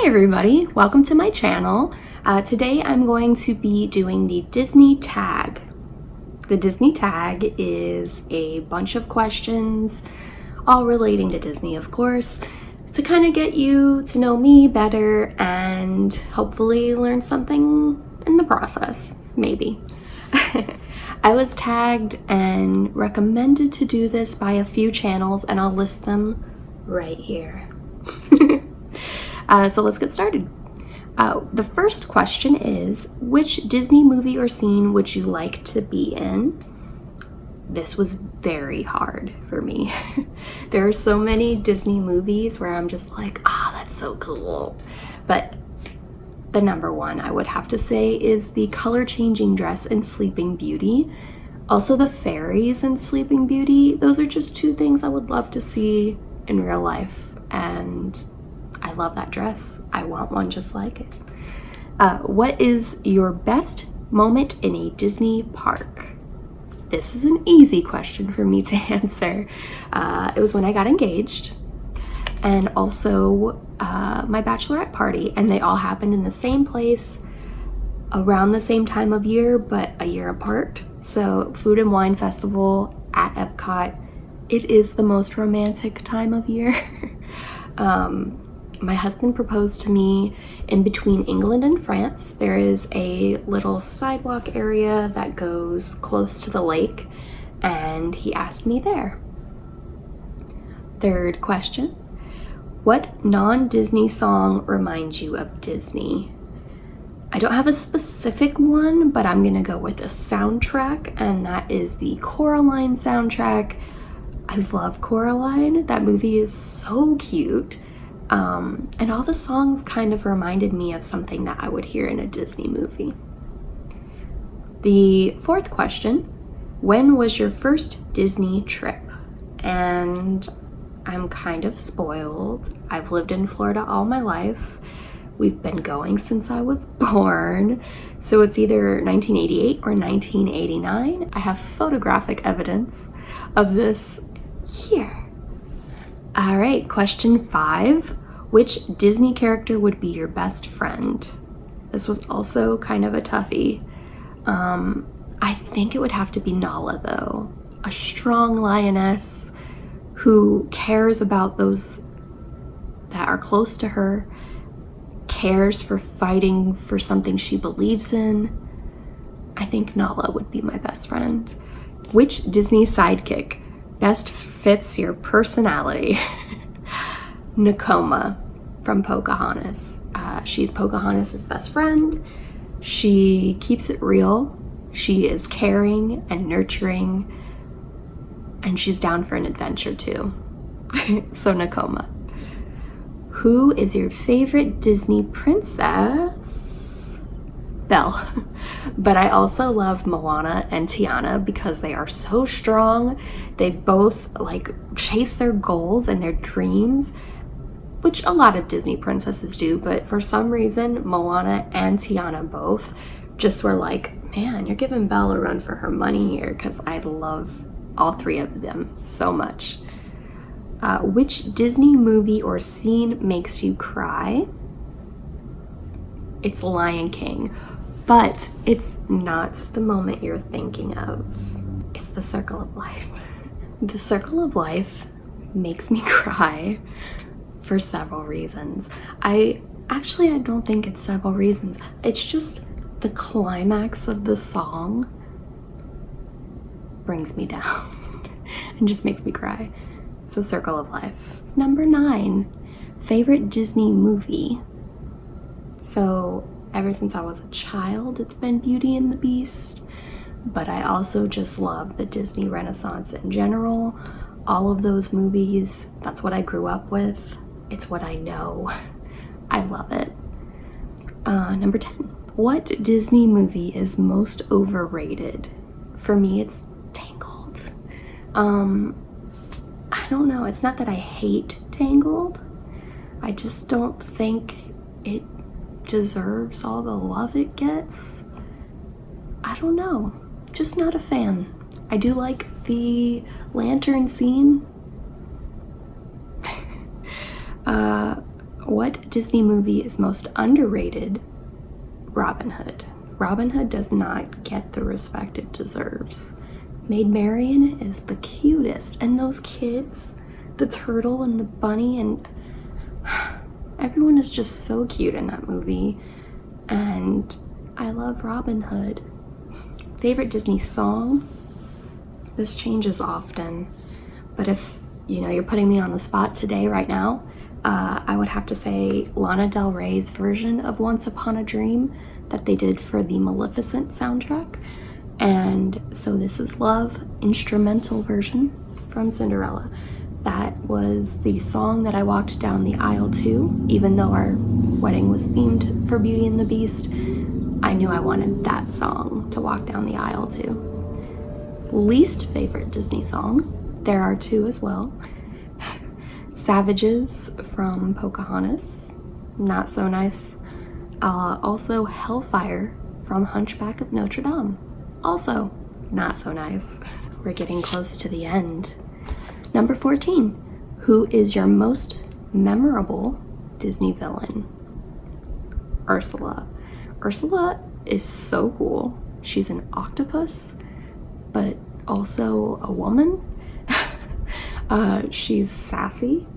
Hi everybody, welcome to my channel. Today I'm going to be doing the Disney tag. The Disney tag is a bunch of questions, all relating to Disney of course, to kind of get you to know me better and hopefully learn something in the process, maybe. I was tagged and recommended to do this by a few channels and I'll list them right here. So let's get started. The first question is, which Disney movie or scene would you like to be in? This was very hard for me. There are so many Disney movies where I'm just like, that's so cool. But the number one I would have to say is the color changing dress in Sleeping Beauty. Also the fairies in Sleeping Beauty. Those are just two things I would love to see in real life. And I love that dress. I want one just like it. What is your best moment in a Disney park? This is an easy question for me to answer. It was when I got engaged and also my bachelorette party, and they all happened in the same place around the same time of year, but a year apart. So Food and Wine Festival at Epcot. It is the most romantic time of year. My husband proposed to me in between England and France. There is a little sidewalk area that goes close to the lake, and he asked me there. Third question, what non-Disney song reminds you of Disney? I don't have a specific one, but I'm gonna go with a soundtrack, and that is the Coraline soundtrack. I love Coraline. That movie is so cute. And all the songs kind of reminded me of something that I would hear in a Disney movie. The fourth question, when was your first Disney trip? And I'm kind of spoiled. I've lived in Florida all my life. We've been going since I was born. So it's either 1988 or 1989. I have photographic evidence of this here. All right, question 5. Which Disney character would be your best friend? This was also kind of a toughie. I think it would have to be Nala though. A strong lioness who cares about those that are close to her, cares for fighting for something she believes in. I think Nala would be my best friend. Which Disney sidekick best fits your personality? Nakoma from Pocahontas. She's Pocahontas' best friend. She keeps it real. She is caring and nurturing, and she's down for an adventure too. So Nakoma. Who is your favorite Disney princess? Belle. But I also love Moana and Tiana because they are so strong. They both chase their goals and their dreams, which a lot of Disney princesses do, but for some reason Moana and Tiana both just were like, man, you're giving Belle a run for her money here, because I love all three of them so much. Which Disney movie or scene makes you cry? It's Lion King, but it's not the moment you're thinking of. It's The Circle of Life. The Circle of Life makes me cry for several reasons. I don't think it's several reasons. It's just the climax of the song brings me down and just makes me cry. So Circle of Life. Number 9, favorite Disney movie. So ever since I was a child, it's been Beauty and the Beast, but I also just love the Disney Renaissance in general. All of those movies, that's what I grew up with. It's what I know. I love it. Number 10. What Disney movie is most overrated? For me, it's Tangled. I don't know. It's not that I hate Tangled. I just don't think it deserves all the love it gets. I don't know. Just not a fan. I do like the lantern scene. What Disney movie is most underrated? Robin Hood. Robin Hood does not get the respect it deserves. Maid Marian is the cutest, and those kids, the turtle and the bunny, and everyone is just so cute in that movie, and I love Robin Hood. Favorite Disney song? This changes often, but if you're putting me on the spot today right now, I would have to say Lana Del Rey's version of Once Upon a Dream that they did for the Maleficent soundtrack. And So This Is Love instrumental version from Cinderella. That was the song that I walked down the aisle to. Even though our wedding was themed for Beauty and the Beast, I knew I wanted that song to walk down the aisle to. Least favorite Disney song, there are two as well. Savages from Pocahontas, not so nice. Also Hellfire from Hunchback of Notre Dame, also not so nice. We're getting close to the end. Number 14, who is your most memorable Disney villain? Ursula. Ursula is so cool. She's an octopus, but also a woman. She's sassy.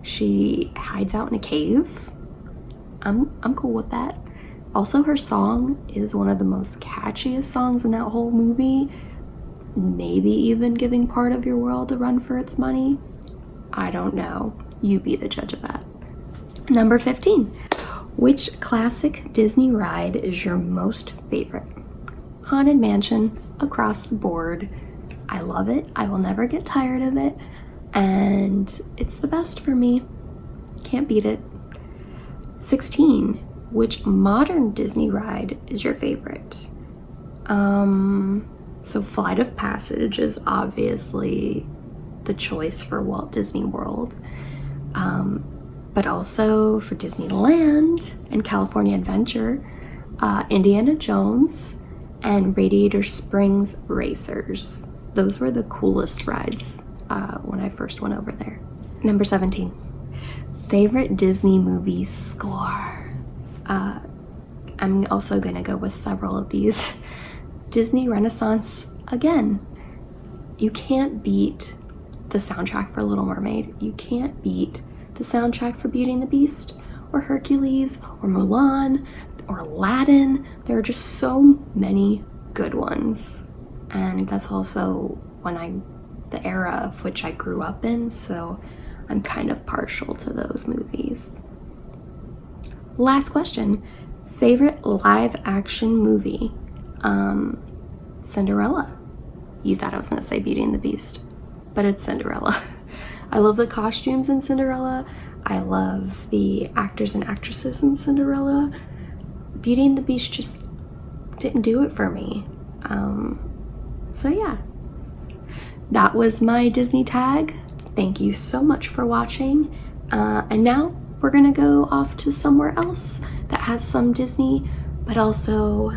She hides out in a cave. I'm cool with that. Also, her song is one of the most catchiest songs in that whole movie. Maybe even giving part of your world a run for its money. I don't know. You be the judge of that. Number 15. Which classic Disney ride is your most favorite? Haunted Mansion, across the board. I love it. I will never get tired of it. And it's the best for me. Can't beat it. 16. Which modern Disney ride is your favorite? So Flight of Passage is obviously the choice for Walt Disney World. But also for Disneyland and California Adventure, Indiana Jones and Radiator Springs Racers. Those were the coolest rides when I first went over there. Number 17. Favorite Disney movie score? I'm also gonna go with several of these. Disney Renaissance, again. You can't beat the soundtrack for Little Mermaid. You can't beat the soundtrack for Beauty and the Beast, or Hercules, or Mulan, or Aladdin. There are just so many good ones. And that's also the era of which I grew up in, so I'm kind of partial to those movies. Last question. Favorite live action movie? Cinderella. You thought I was going to say Beauty and the Beast, but it's Cinderella. I love the costumes in Cinderella. I love the actors and actresses in Cinderella. Beauty and the Beast just didn't do it for me. So yeah, that was my Disney tag. Thank you so much for watching. And now we're gonna go off to somewhere else that has some Disney, but also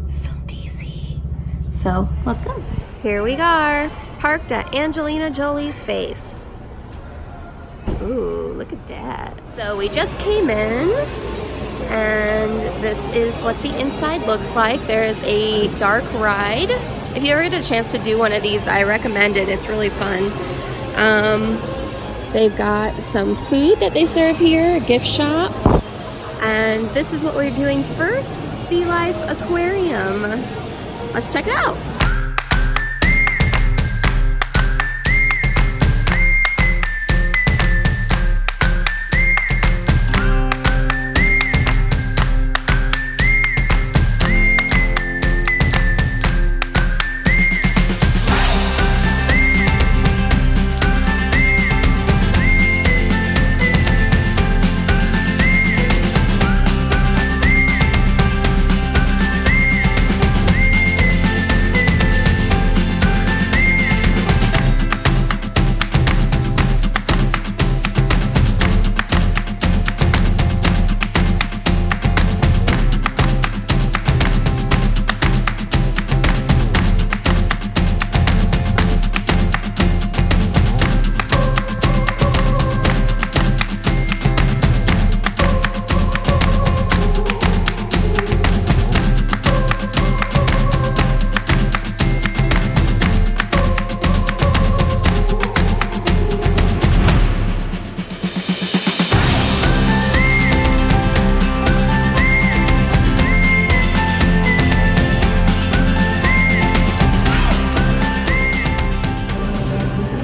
some DC. So let's go. Here we are, parked at Angelina Jolie's face. Ooh, look at that. So we just came in, and this is what the inside looks like. There is a dark ride. If you ever get a chance to do one of these, I recommend it. It's really fun. They've got some food that they serve here, a gift shop. And this is what we're doing first, SeaLife Aquarium. Let's check it out.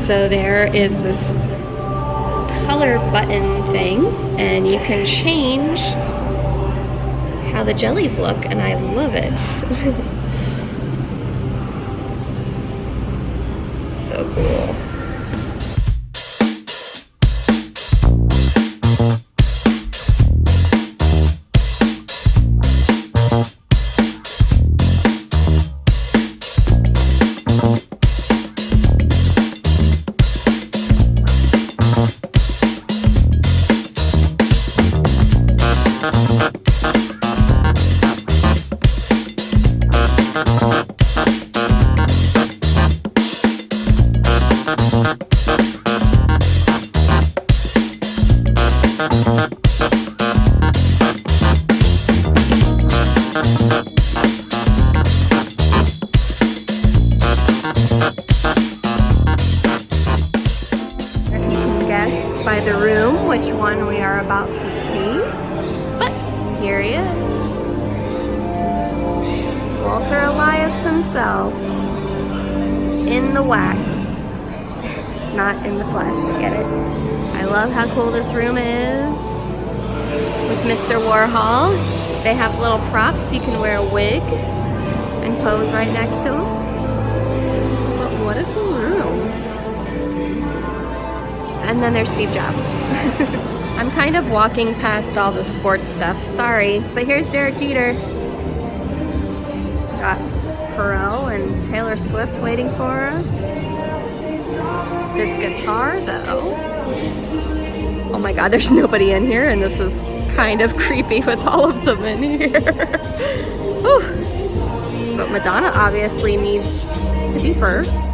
So there is this color button thing, and you can change how the jellies look, and I love it. So cool. By the room which one we are about to see, but here he is, Walter Elias himself, in the wax, not in the flesh. Get it? I love how cool this room is with Mr. Warhol. They have little props. You can wear a wig and pose right next to him. But what a cool room. And then there's Steve Jobs. I'm kind of walking past all the sports stuff, sorry, but here's Derek Jeter. Got Pharrell and Taylor Swift waiting for us. This guitar though, oh my god, there's nobody in here, and this is kind of creepy with all of them in here. Whew. But Madonna obviously needs to be first.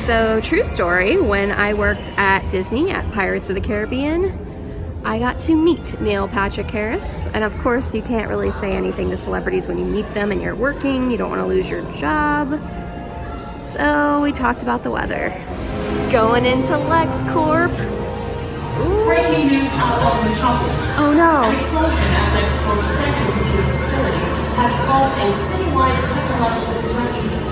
So, true story, when I worked at Disney at Pirates of the Caribbean, I got to meet Neil Patrick Harris. And of course, you can't really say anything to celebrities when you meet them and you're working. You don't want to lose your job. So we talked about the weather. Going into LexCorp. Ooh. Breaking news out of Metropolis. Oh no. An explosion at LexCorp's central computer facility has caused a citywide technological disruption.